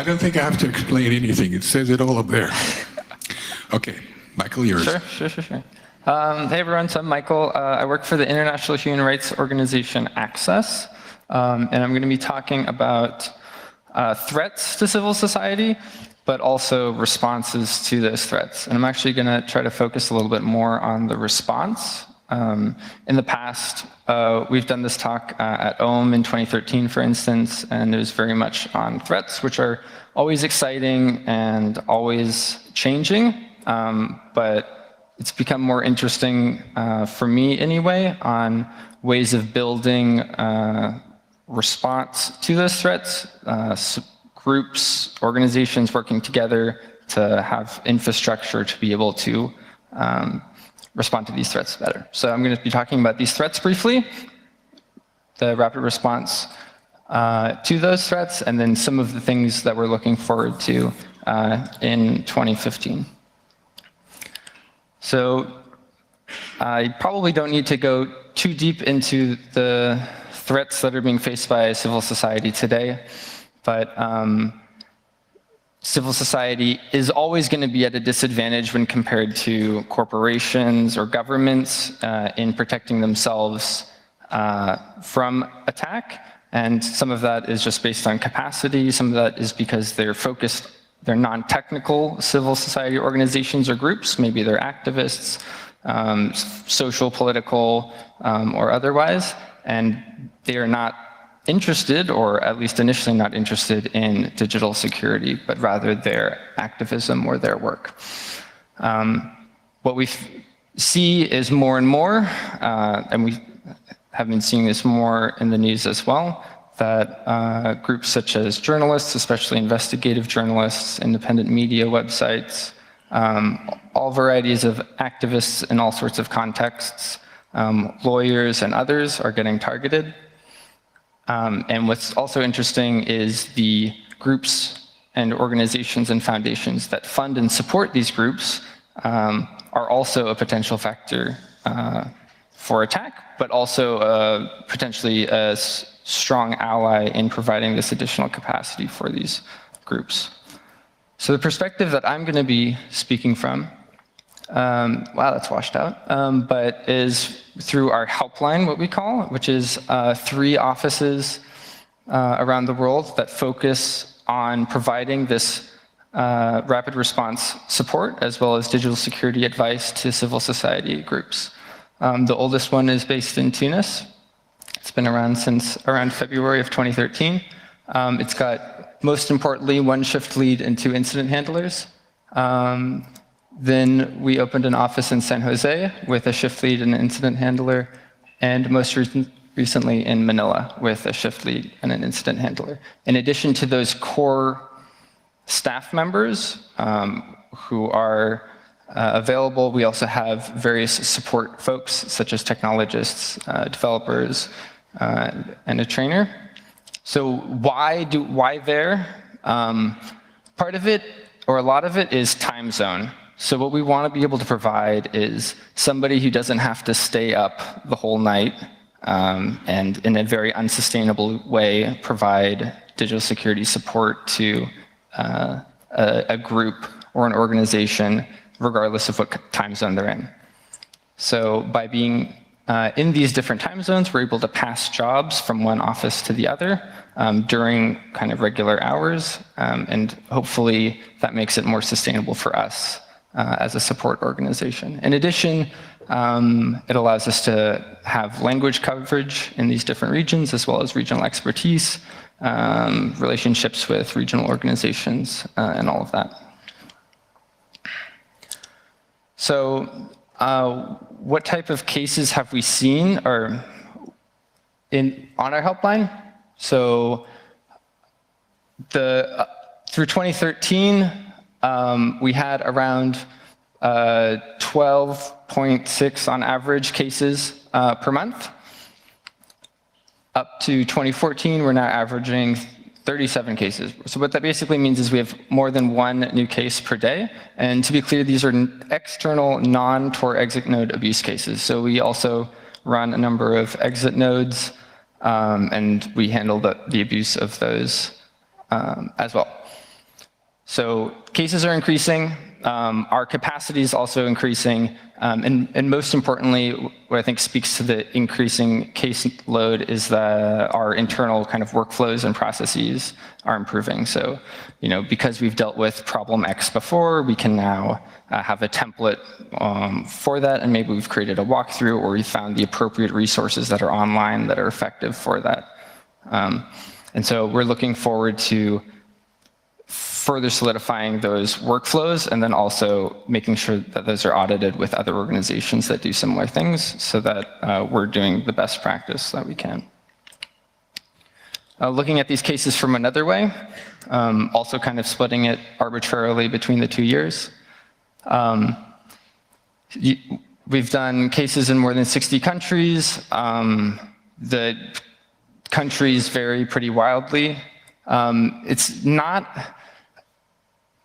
I don't think I have to explain anything. It says it all up there. Okay, Michael, yours. Sure. Hey everyone, so I'm Michael. I work for the international human rights organization Access, and I'm going to be talking about threats to civil society, but also responses to those threats. And I'm actually going to try to focus a little bit more on the response. In the past, we've done this talk at OM in 2013, for instance, and it was very much on threats, which are always exciting and always changing, but it's become more interesting for me anyway on ways of building response to those threats, groups, organizations working together to have infrastructure to be able to respond to these threats better. So I'm going to be talking about these threats briefly, the rapid response to those threats, and then some of the things that we're looking forward to in 2015. So I probably don't need to go too deep into the threats that are being faced by civil society today, but civil society is always going to be at a disadvantage when compared to corporations or governments in protecting themselves from attack. And some of that is just based on capacity. Some of that is because they're non-technical civil society organizations or groups. Maybe they're activists, social, political, or otherwise. And they are not interested, or at least initially not interested, in digital security, but rather their activism or their work. What we see is more and more, and we have been seeing this more in the news as well, that groups such as journalists, especially investigative journalists, independent media websites, all varieties of activists in all sorts of contexts, lawyers and others are getting targeted. And what's also interesting is the groups and organizations and foundations that fund and support these groups are also a potential factor for attack, but also potentially a strong ally in providing this additional capacity for these groups. So the perspective that I'm going to be speaking from, wow, that's washed out, but is through our helpline, what we call, which is 3 offices around the world that focus on providing this rapid response support as well as digital security advice to civil society groups. The oldest one is based in Tunis. It's been around since around February of 2013. It's got, most importantly, 1 shift lead and 2 incident handlers. Then we opened an office in San Jose with a shift lead and an incident handler, and most recently in Manila with a shift lead and an incident handler. In addition to those core staff members who are available, we also have various support folks such as technologists, developers, and a trainer. So why there? Part of it, or a lot of it, is time zone. So what we want to be able to provide is somebody who doesn't have to stay up the whole night and in a very unsustainable way provide digital security support to a group or an organization regardless of what time zone they're in. So by being in these different time zones, we're able to pass jobs from one office to the other during kind of regular hours, and hopefully that makes it more sustainable for us as a support organization. In addition, it allows us to have language coverage in these different regions, as well as regional expertise, relationships with regional organizations, and all of that. So what type of cases have we seen on our helpline? So through 2013, we had around 12.6 on average cases per month. Up to 2014, we're now averaging 37 cases. So what that basically means is we have more than 1 new case per day. And to be clear, these are external non-Tor exit node abuse cases. So we also run a number of exit nodes, and we handle the abuse of those as well. So cases are increasing. Our capacity is also increasing. And most importantly, what I think speaks to the increasing case load is that our internal kind of workflows and processes are improving. So, because we've dealt with problem X before, we can now have a template for that, and maybe we've created a walkthrough, or we found the appropriate resources that are online that are effective for that. And so we're looking forward to further solidifying those workflows, and then also making sure that those are audited with other organizations that do similar things, so that we're doing the best practice that we can. Looking at these cases from another way, also kind of splitting it arbitrarily between the 2 years. We've done cases in more than 60 countries. The countries vary pretty wildly. It's not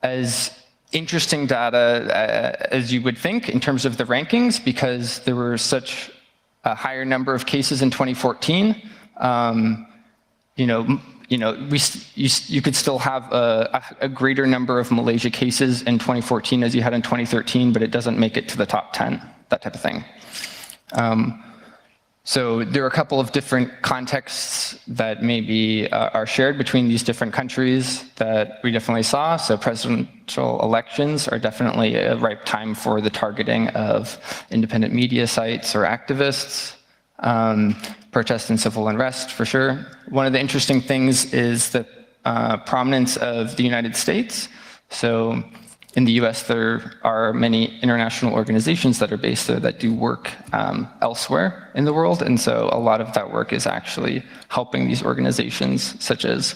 as interesting data as you would think in terms of the rankings, because there were such a higher number of cases in 2014. You could still have a greater number of Malaysia cases in 2014 as you had in 2013, but it doesn't make it to the top 10, that type of thing. So there are a couple of different contexts that maybe are shared between these different countries that we definitely saw. So presidential elections are definitely a ripe time for the targeting of independent media sites or activists. Protest and civil unrest, for sure. One of the interesting things is the prominence of the United States. So in the US, there are many international organizations that are based there that do work elsewhere in the world. And so a lot of that work is actually helping these organizations, such as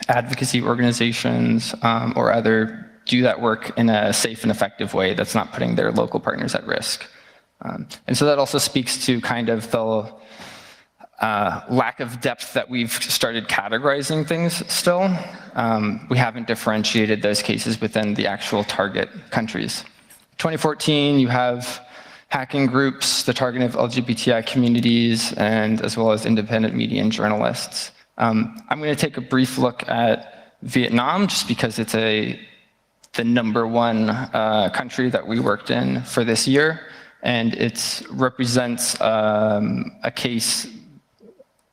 advocacy organizations or other, do that work in a safe and effective way that's not putting their local partners at risk. And so that also speaks to kind of the lack of depth that we've started categorizing things still. We haven't differentiated those cases within the actual target countries. 2014, you have hacking groups, the targeting of LGBTI communities, and as well as independent media and journalists. I'm going to take a brief look at Vietnam, just because it's the #1 country that we worked in for this year. And it represents a case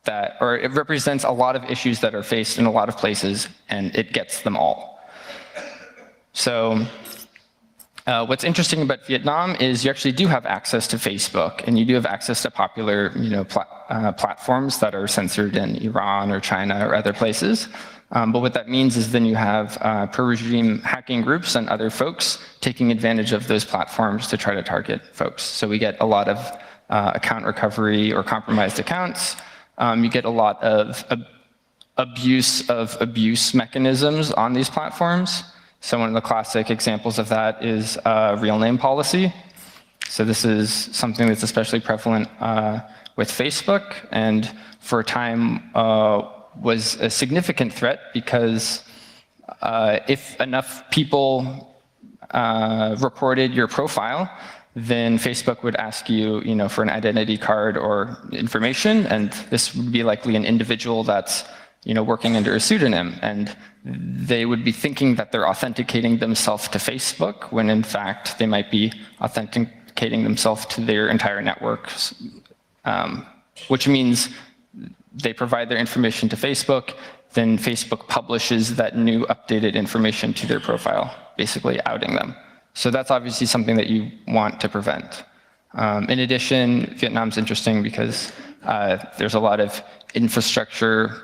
it represents a lot of issues that are faced in a lot of places, and it gets them all. So what's interesting about Vietnam is you actually do have access to Facebook, and you do have access to popular platforms that are censored in Iran or China or other places. But what that means is then you have pro-regime hacking groups and other folks taking advantage of those platforms to try to target folks. So we get a lot of account recovery or compromised accounts. You get a lot of abuse mechanisms on these platforms. So one of the classic examples of that is real name policy. So this is something that's especially prevalent with Facebook, and for a time was a significant threat, because if enough people reported your profile, then Facebook would ask you, for an identity card or information, and this would be likely an individual that's, working under a pseudonym, and they would be thinking that they're authenticating themselves to Facebook, when in fact they might be authenticating themselves to their entire networks, which means they provide their information to Facebook, then Facebook publishes that new updated information to their profile, basically outing them. So that's obviously something that you want to prevent. In addition, Vietnam's interesting because there's a lot of infrastructure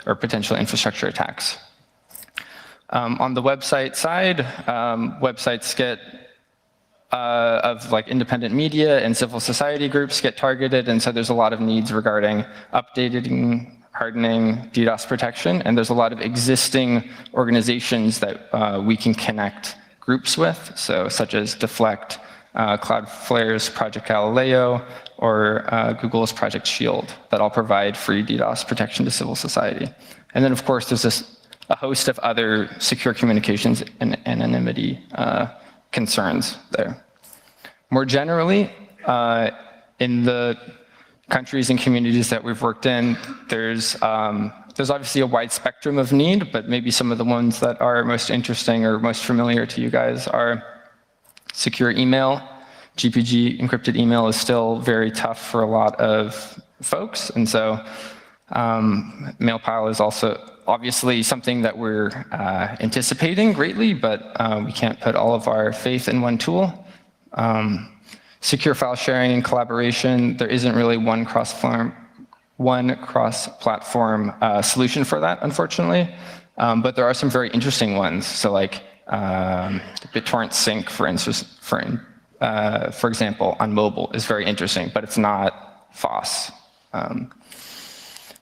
or potential infrastructure attacks. On the website side, websites of independent media and civil society groups get targeted, and so there's a lot of needs regarding updating, hardening, DDoS protection, and there's a lot of existing organizations that we can connect groups with, so such as Deflect, Cloudflare's Project Galileo, or Google's Project Shield, that all provide free DDoS protection to civil society. And then, of course, there's a host of other secure communications and anonymity concerns there. More generally, in the countries and communities that we've worked in, there's There's obviously a wide spectrum of need, but maybe some of the ones that are most interesting or most familiar to you guys are secure email. GPG encrypted email is still very tough for a lot of folks, and so Mailpile is also obviously something that we're anticipating greatly, but we can't put all of our faith in one tool. Secure file sharing and collaboration, there isn't really one cross-platform solution for that, unfortunately. But there are some very interesting ones. So like BitTorrent Sync, for example, on mobile is very interesting, but it's not FOSS.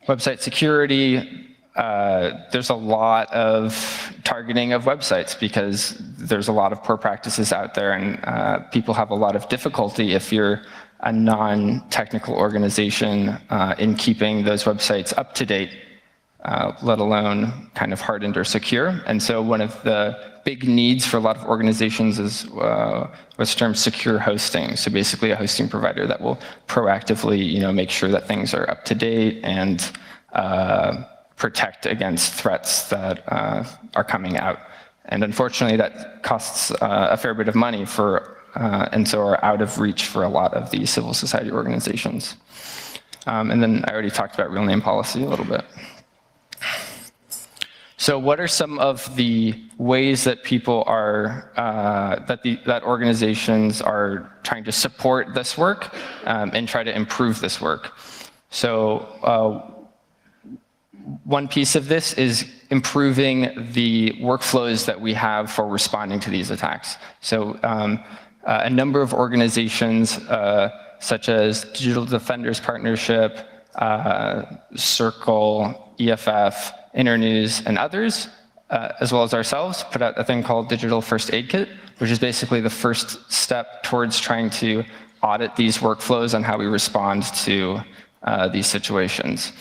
Website security, there's a lot of targeting of websites because there's a lot of poor practices out there, and people have a lot of difficulty if you're a non-technical organization in keeping those websites up to date, let alone kind of hardened or secure. And so one of the big needs for a lot of organizations is what's termed secure hosting. So basically a hosting provider that will proactively, make sure that things are up to date and protect against threats that are coming out. And unfortunately, that costs a fair bit of money and so are out of reach for a lot of these civil society organizations. And then I already talked about real name policy a little bit. So what are some of the ways that people are, that organizations are trying to support this work and try to improve this work? So one piece of this is improving the workflows that we have for responding to these attacks. So a number of organizations, such as Digital Defenders Partnership, Circle, EFF, Internews, and others, as well as ourselves, put out a thing called Digital First Aid Kit, which is basically the first step towards trying to audit these workflows and how we respond to these situations.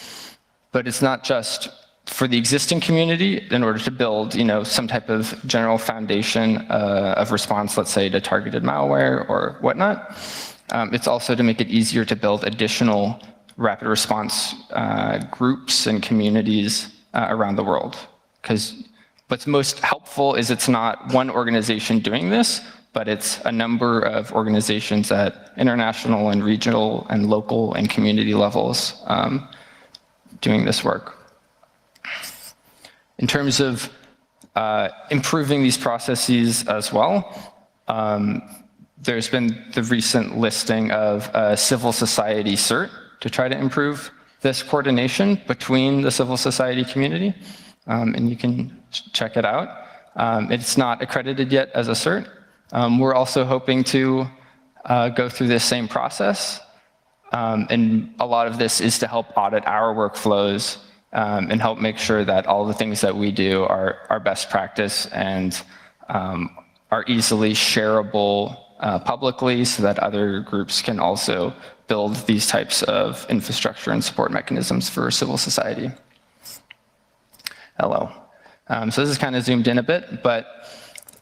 But it's not just for the existing community in order to build, some type of general foundation of response, let's say, to targeted malware or whatnot. It's also to make it easier to build additional rapid response groups and communities around the world. Because what's most helpful is it's not one organization doing this, but it's a number of organizations at international and regional and local and community levels doing this work. In terms of improving these processes as well, there's been the recent listing of a civil society Cert to try to improve this coordination between the civil society community, and you can check it out. It's not accredited yet as a Cert. We're also hoping to go through this same process, and a lot of this is to help audit our workflows and help make sure that all the things that we do are best practice and are easily shareable publicly so that other groups can also build these types of infrastructure and support mechanisms for civil society. Hello. So this is kind of zoomed in a bit, but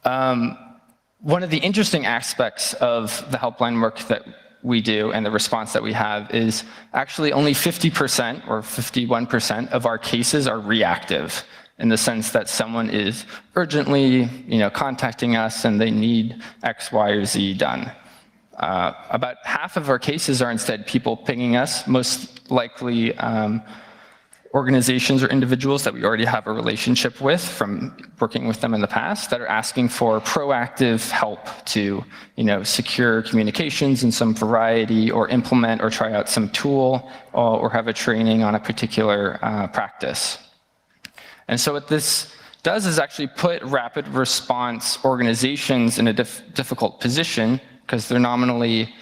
one of the interesting aspects of the helpline work that we do and the response that we have is actually only 50% or 51% of our cases are reactive, in the sense that someone is urgently, contacting us and they need X, Y, or Z done. About half of our cases are instead people pinging us, most likely organizations or individuals that we already have a relationship with from working with them in the past that are asking for proactive help to, secure communications in some variety or implement or try out some tool or have a training on a particular practice. And so what this does is actually put rapid response organizations in a difficult position because they're nominally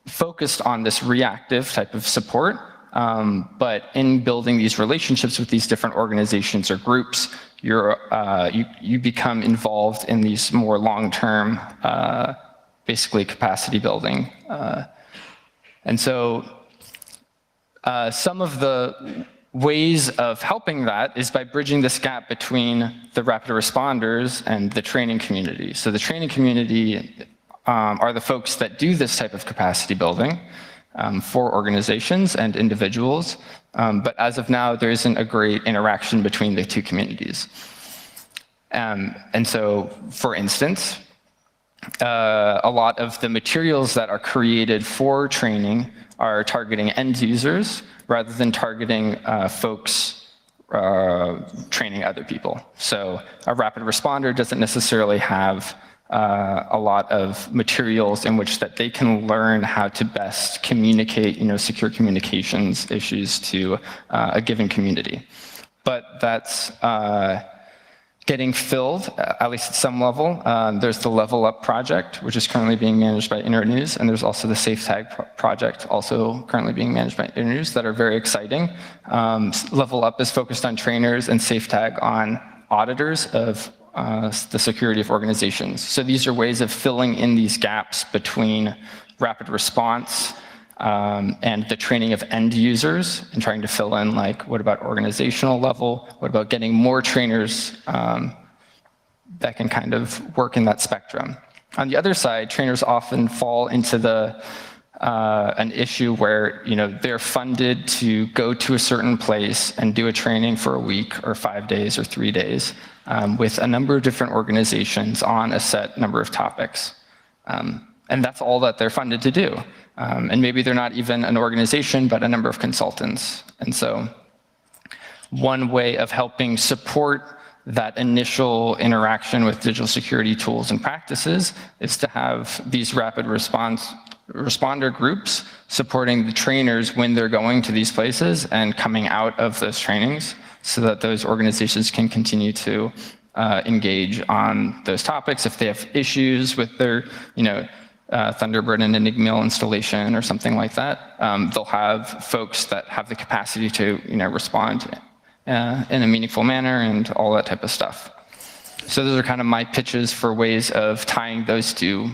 focused on this reactive type of support. But in building these relationships with these different organizations or groups, you become involved in these more long-term, basically capacity building. And so some of the ways of helping that is by bridging this gap between the rapid responders and the training community. So the training community are the folks that do this type of capacity building. for organizations and individuals. But as of now, there isn't a great interaction between the two communities. And so, for instance, a lot of the materials that are created for training are targeting end users rather than targeting folks training other people. So a rapid responder doesn't necessarily have a lot of materials in which that they can learn how to best communicate, secure communications issues to a given community. But that's getting filled, at least at some level. There's the Level Up project, which is currently being managed by Internet News, and there's also the SafeTag project, also currently being managed by Internet News, that are very exciting. Level Up is focused on trainers, and SafeTag on auditors of the security of organizations. So these are ways of filling in these gaps between rapid response and the training of end users, and trying to fill in, like, what about organizational level? What about getting more trainers that can kind of work in that spectrum? On the other side, trainers often fall into an issue where they're funded to go to a certain place and do a training for a week or 5 days or 3 days with a number of different organizations on a set number of topics. And that's all that they're funded to do. And maybe they're not even an organization, but a number of consultants. And so one way of helping support that initial interaction with digital security tools and practices is to have these rapid responder groups supporting the trainers when they're going to these places and coming out of those trainings, so that those organizations can continue to engage on those topics. If they have issues with their, Thunderbird and Enigmail installation or something like that, they'll have folks that have the capacity to, respond in a meaningful manner and all that type of stuff. So those are kind of my pitches for ways of tying those two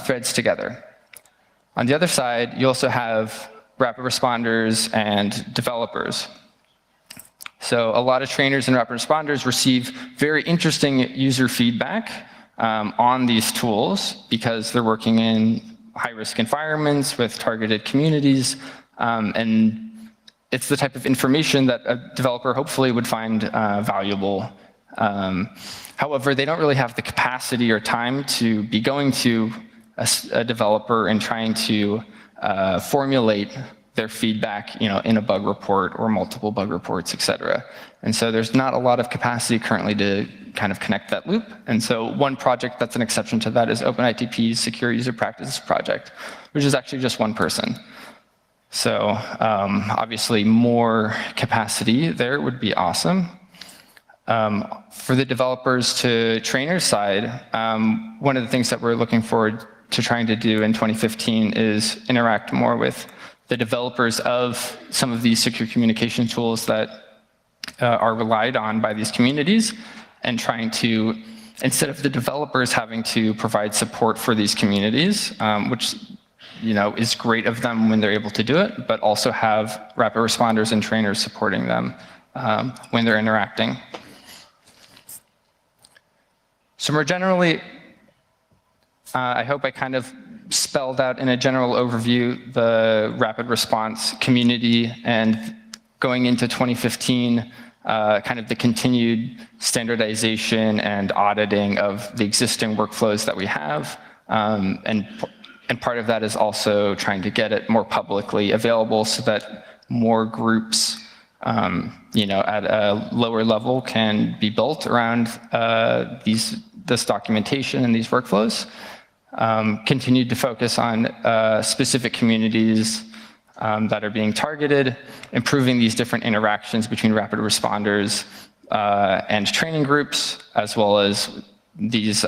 threads together. On the other side, you also have rapid responders and developers. So a lot of trainers and rapid responders receive very interesting user feedback on these tools because they're working in high-risk environments with targeted communities, and it's the type of information that a developer hopefully would find valuable. However, they don't really have the capacity or time to be going to a developer and trying to formulate their feedback, in a bug report or multiple bug reports, et cetera. And so there's not a lot of capacity currently to kind of connect that loop. And so one project that's an exception to that is OpenITP's Secure User Practices project, which is actually just one person. So obviously more capacity there would be awesome. For the developers to trainers side, one of the things that we're looking forward to trying to do in 2015 is interact more with the developers of some of these secure communication tools that are relied on by these communities, and trying to, instead of the developers having to provide support for these communities, which is great of them when they're able to do it, but also have rapid responders and trainers supporting them when they're interacting. So more generally, I hope I kind of spelled out in a general overview the rapid response community, and going into 2015, kind of the continued standardization and auditing of the existing workflows that we have. And part of that is also trying to get it more publicly available so that more groups, at a lower level can be built around this documentation and these workflows. Continued to focus on specific communities that are being targeted, improving these different interactions between rapid responders and training groups, as well as these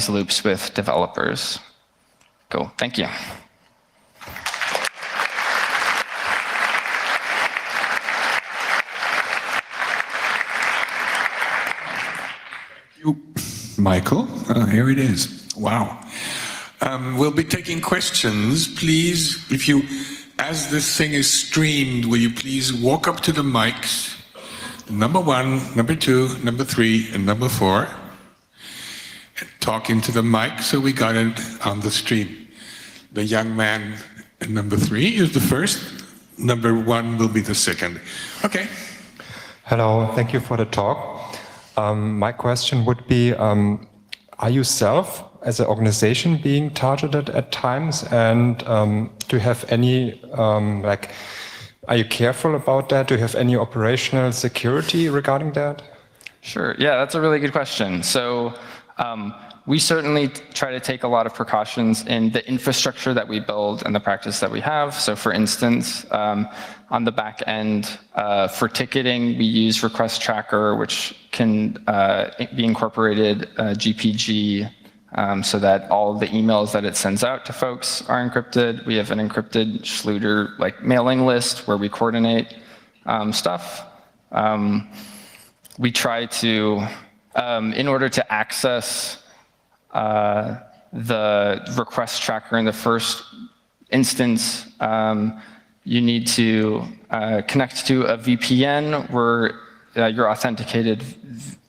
loops with developers. Cool, thank you. Michael, here it is. Wow. We'll be taking questions. Please, as this thing is streamed, will you please walk up to the mics, number 1, number 2, number 3, and number 4, and talk into the mic so we got it on the stream. The young man And number 3 is the first. Number 1 will be the second. Okay. Hello, thank you for the talk. My question would be, are you self, as an organization, being targeted at times? And do you have any, are you careful about that? Do you have any operational security regarding that? Sure, yeah, that's a really good question. So we certainly try to take a lot of precautions in the infrastructure that we build and the practice that we have. So for instance, on the back end, for ticketing, we use Request Tracker, which can be incorporated GPG, so that all of the emails that it sends out to folks are encrypted. We have an encrypted Schluter mailing list where we coordinate stuff. We try to, in order to access the request tracker in the first instance, you need to connect to a VPN where you're authenticated,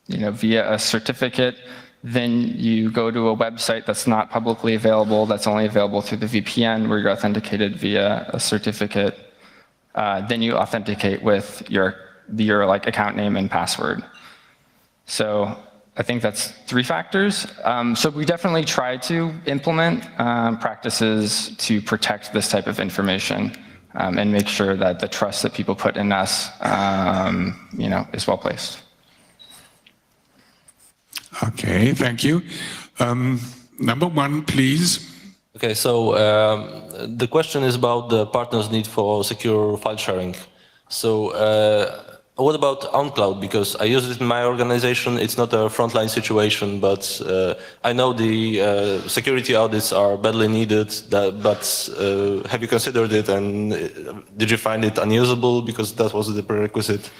via a certificate. Then you go to a website that's not publicly available, that's only available through the VPN where you're authenticated via a certificate. Then you authenticate with your account name and password. So I think that's 3 factors. So we definitely try to implement practices to protect this type of information and make sure that the trust that people put in us, is well placed. Okay, thank you. Number 1, please. Okay, so the question is about the partners' need for secure file sharing. So what about OnCloud? Because I use it in my organization. It's not a frontline situation, but I know the security audits are badly needed. But have you considered it, and did you find it unusable because that was the prerequisite?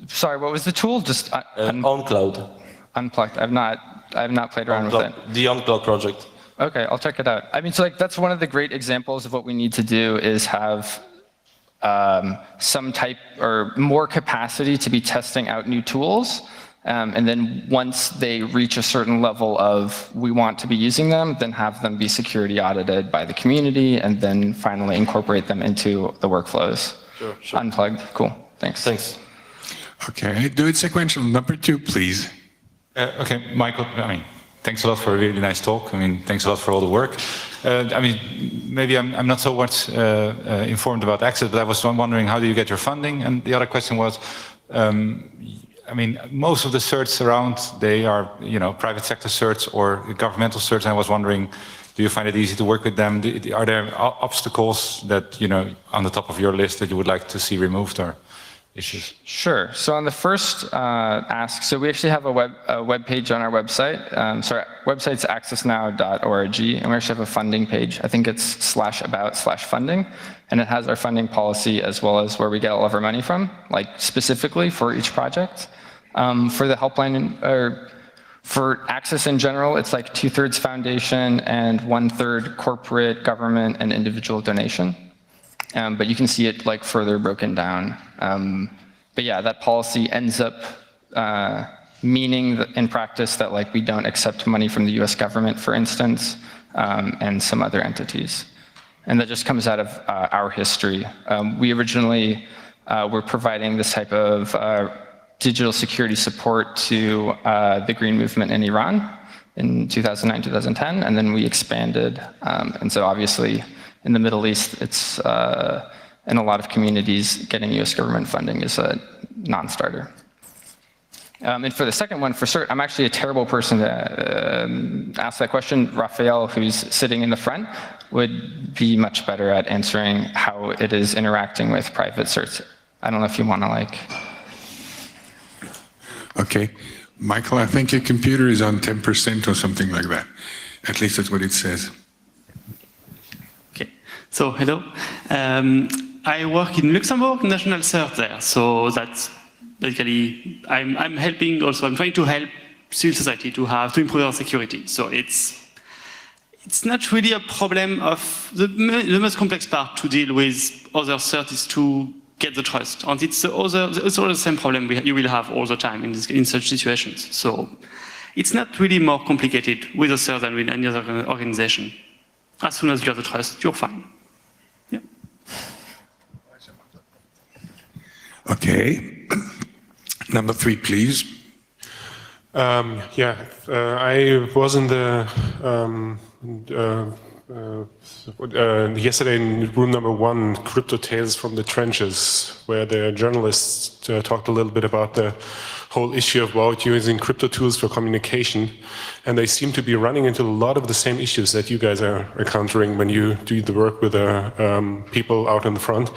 Sorry, what was the tool? Just OnCloud. Unplugged. I've not played around with it. The OnCloud project. Okay, I'll check it out. I mean, so that's one of the great examples of what we need to do is have some type or more capacity to be testing out new tools. And then once they reach a certain level of we want to be using them, then have them be security audited by the community and then finally incorporate them into the workflows. Sure. Unplugged. Cool. Thanks. Okay, do it sequential. Number 2, please. Okay, Michael, thanks a lot for a really nice talk. Thanks a lot for all the work. Maybe I'm not so much informed about Access, but I was wondering, how do you get your funding? And the other question was, most of the certs around, they are, private sector certs or governmental certs. And I was wondering, do you find it easy to work with them? Are there obstacles that, on the top of your list that you would like to see removed or issues? Sure. So on the first ask, so we actually have a web page on our website. Website's accessnow.org, and we actually have a funding page. I think it's /about/funding, and it has our funding policy as well as where we get all of our money from, specifically for each project. For the helpline, or for Access in general, it's 2/3 foundation and 1/3 corporate, government, and individual donation. But you can see it further broken down. But yeah, that policy ends up meaning that in practice that we don't accept money from the US government, for instance, and some other entities. And that just comes out of our history. We originally were providing this type of digital security support to the Green Movement in Iran in 2009, 2010, and then we expanded. And so obviously, in the Middle East, it's in a lot of communities, getting US government funding is a non-starter. And for the second one, for Cert, I'm actually a terrible person to ask that question. Raphael, who's sitting in the front, would be much better at answering how it is interacting with private certs. I don't know if you want to Okay. Michael, I think your computer is on 10% or something like that. At least that's what it says. So, hello. I work in Luxembourg, National Cert there. So that's basically, I'm helping also, I'm trying to help civil society to improve our security. So it's not really a problem of, the most complex part to deal with other cert is to get the trust. And it's all the same problem you will have all the time in such situations. So it's not really more complicated with a cert than with any other organization. As soon as you have the trust, you're fine. Okay. Number 3, please. I was in the yesterday in room number 1, Crypto Tales from the Trenches, where the journalists talked a little bit about the whole issue about using crypto tools for communication, and they seem to be running into a lot of the same issues that you guys are encountering when you do the work with people out in the front.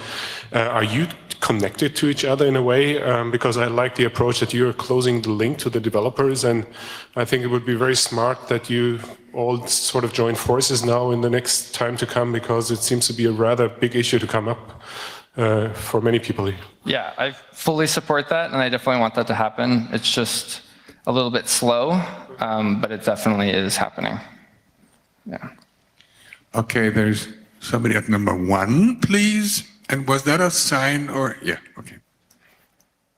Are you connected to each other in a way? Because I like the approach that you're closing the link to the developers, and I think it would be very smart that you all sort of join forces now in the next time to come, because it seems to be a rather big issue to come up for many people. Yeah, I fully support that, and I definitely want that to happen. It's just a little bit slow, but it definitely is happening. Yeah. Okay, there's somebody at number 1, please. And was that a sign or, yeah, okay.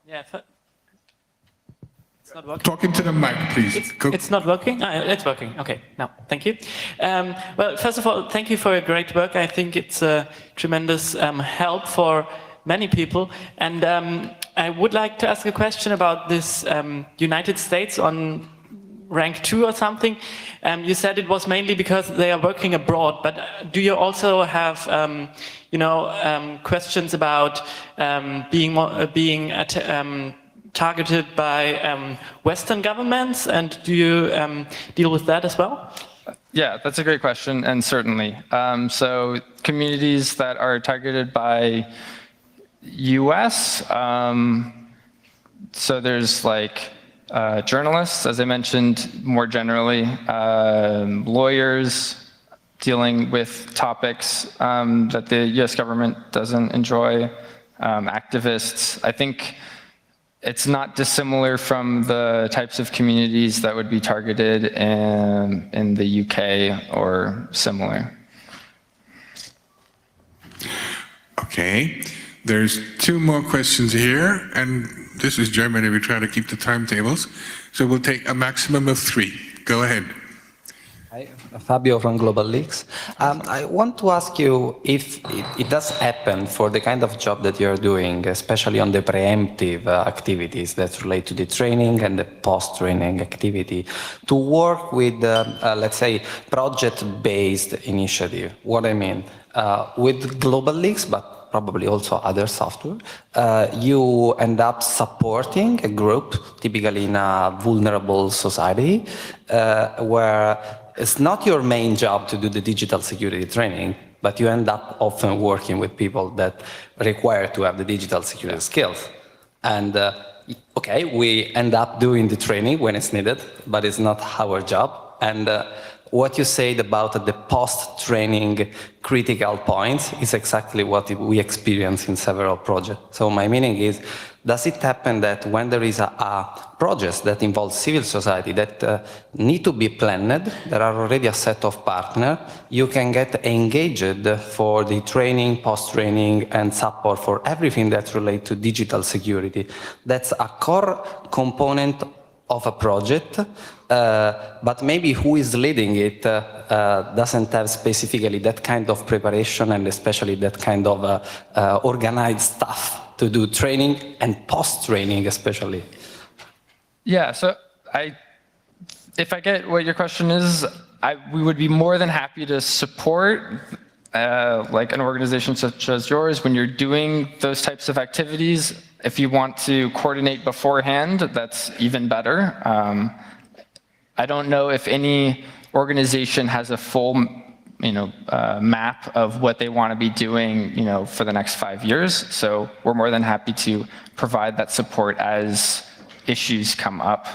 Yeah, it's not working. Talking to the mic, please. It's not working? It's working. Okay, now, thank you. Well, first of all, thank you for your great work. I think it's a tremendous help for many people. And I would like to ask a question about this United States on rank 2 or something. You said it was mainly because they are working abroad, but do you also have questions about being targeted by Western governments, and do you deal with that as well? Yeah, that's a great question, and certainly. So communities that are targeted by US, so there's like journalists, as I mentioned, more generally, lawyers dealing with topics that the US government doesn't enjoy, activists. I think it's not dissimilar from the types of communities that would be targeted in the UK or similar. Okay, there's 2 more questions here, and this is Germany, we try to keep the timetables, so we'll take a maximum of 3. Go ahead. Hi, Fabio from Global Leaks. I want to ask you if it does happen for the kind of job that you're doing, especially on the preemptive activities that relate to the training and the post-training activity, to work with, let's say, project-based initiative. What I mean, with Global Leaks, but probably also other software, you end up supporting a group, typically in a vulnerable society, where it's not your main job to do the digital security training, but you end up often working with people that require to have the digital security skills. And okay, we end up doing the training when it's needed, but it's not our job. And what you said about the post-training critical points is exactly what we experience in several projects. So my meaning is, does it happen that when there is a project that involves civil society that need to be planned, there are already a set of partners, you can get engaged for the training, post-training, and support for everything that relates to digital security? That's a core component of a project, but maybe who is leading it doesn't have specifically that kind of preparation and especially that kind of organized stuff to do training and post-training especially. Yeah, so if I get what your question is, we would be more than happy to support like an organization such as yours when you're doing those types of activities. If you want to coordinate beforehand, that's even better. I don't know if any organization has a full map of what they want to be doing, for the next 5 years. So we're more than happy to provide that support as issues come up.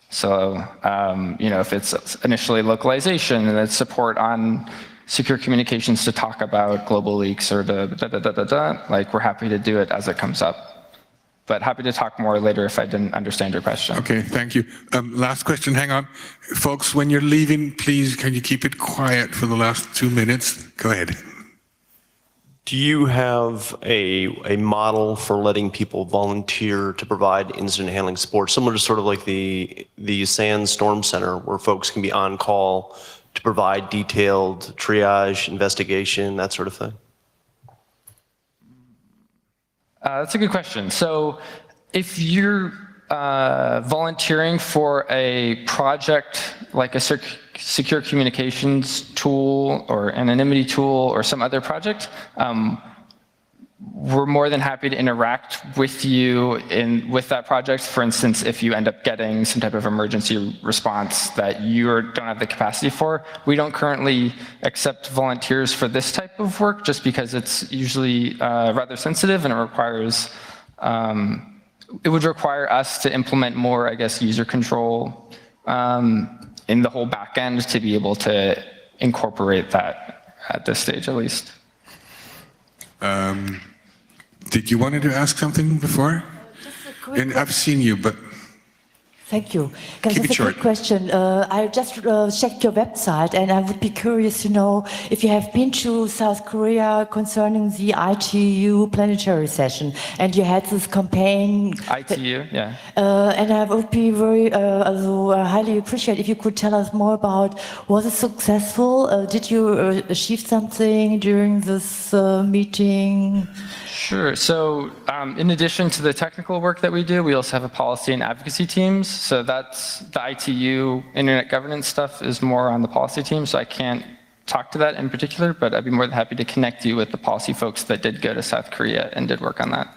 So, if it's initially localization and it's support on secure communications to talk about global leaks or like we're happy to do it as it comes up. But happy to talk more later if I didn't understand your question. Okay, thank you. Last question, hang on. Folks, when you're leaving, please, can you keep it quiet for the last 2 minutes? Go ahead. Do you have a model for letting people volunteer to provide incident handling support, similar to sort of like the SANS Storm Center, where folks can be on call to provide detailed triage, investigation, that sort of thing? That's a good question. So if you're volunteering for a project like a secure communications tool or anonymity tool or some other project, we're more than happy to interact with you with that project. For instance, if you end up getting some type of emergency response that you don't have the capacity for. We don't currently accept volunteers for this type of work just because it's usually rather sensitive and it requires it would require us to implement more, I guess, user control in the whole back end to be able to incorporate that at this stage, at least. Did you wanted to ask something before? And I've seen you, but thank you. Because keep it it's a short. quick question. I just checked your website, and I would be curious to know if you have been to South Korea concerning the ITU planetary session, and you had this campaign. ITU, yeah. And I would be very highly appreciate if you could tell us more about, was it successful? Did you achieve something during this meeting? Sure. So in addition to the technical work that we do, we also have a policy and advocacy teams. So that's the ITU internet governance stuff is more on the policy team. So I can't talk to that in particular, but I'd be more than happy to connect you with the policy folks that did go to South Korea and did work on that.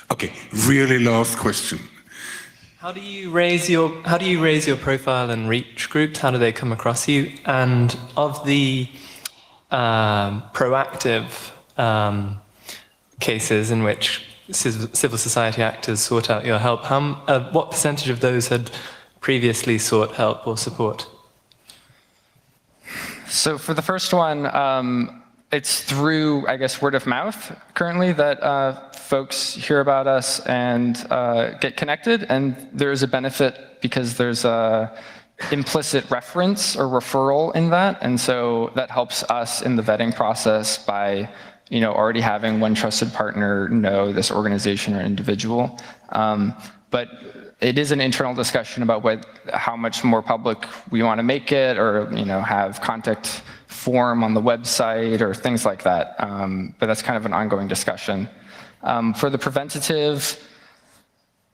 Okay, really last question. How do you raise your profile and reach groups? How do they come across you? And of the proactive cases in which civil society actors sought out your help, what percentage of those had previously sought help or support? So for the first one, it's through, I guess, word of mouth currently that folks hear about us and get connected. And there's a benefit because there's a implicit reference or referral in that. And so that helps us in the vetting process by already having one trusted partner know this organization or individual. But it is an internal discussion about how much more public we want to make it, or have contact form on the website or things like that. But that's kind of an ongoing discussion. For the preventative,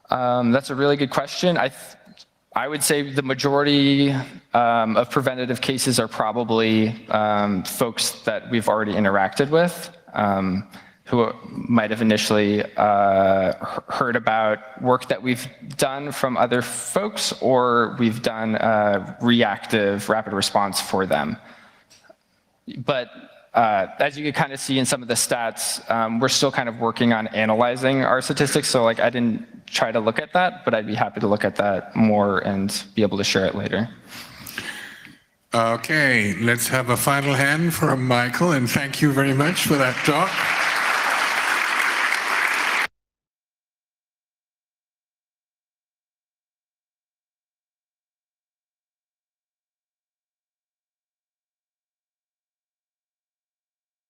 that's a really good question. I would say the majority of preventative cases are probably folks that we've already interacted with, who might have initially heard about work that we've done from other folks, or we've done reactive rapid response for them. But as you can kind of see in some of the stats, we're still kind of working on analyzing our statistics. So I didn't try to look at that, but I'd be happy to look at that more and be able to share it later. Okay, let's have a final hand for Michael, and thank you very much for that talk.